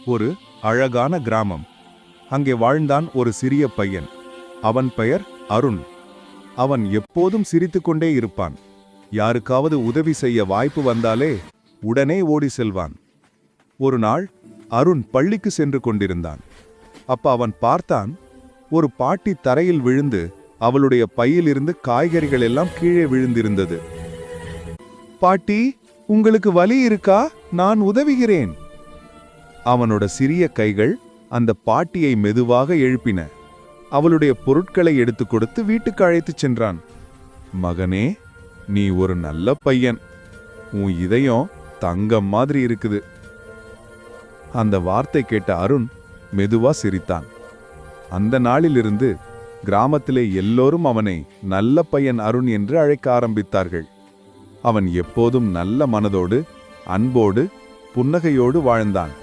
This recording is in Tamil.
ஒரு அழகான கிராமம். அங்கே வாழ்ந்தான் ஒரு சிறிய பையன். அவன் பெயர் அருண். அவன் எப்போதும் சிரித்துக்கொண்டே இருப்பான். யாருக்காவது உதவி செய்ய வாய்ப்பு வந்தாலே உடனே ஓடி செல்வான். ஒரு நாள் அருண் பள்ளிக்கு சென்று கொண்டிருந்தான். அப்ப அவன் பார்த்தான், ஒரு பாட்டி தரையில் விழுந்து அவளுடைய பையிலிருந்து காய்கறிகள் எல்லாம் கீழே விழுந்திருந்தது. பாட்டி, உங்களுக்கு வலி இருக்கா? நான் உதவுகிறேன். அவனோட சிறிய கைகள் அந்த பாட்டியை மெதுவாக எழுப்பின. அவளுடைய பொருட்களை எடுத்து கொடுத்து வீட்டுக்கு அழைத்துச் சென்றான். மகனே, நீ ஒரு நல்ல பையன். உன் இதயம் தங்கம் மாதிரி இருக்குது. அந்த வார்த்தை கேட்ட அருண் மெதுவா சிரித்தான். அந்த நாளிலிருந்து கிராமத்திலே எல்லோரும் அவனை நல்ல பையன் அருண் என்று அழைக்க ஆரம்பித்தார்கள். அவன் எப்போதும் நல்ல மனதோடு, அன்போடு, புன்னகையோடு வாழ்ந்தான்.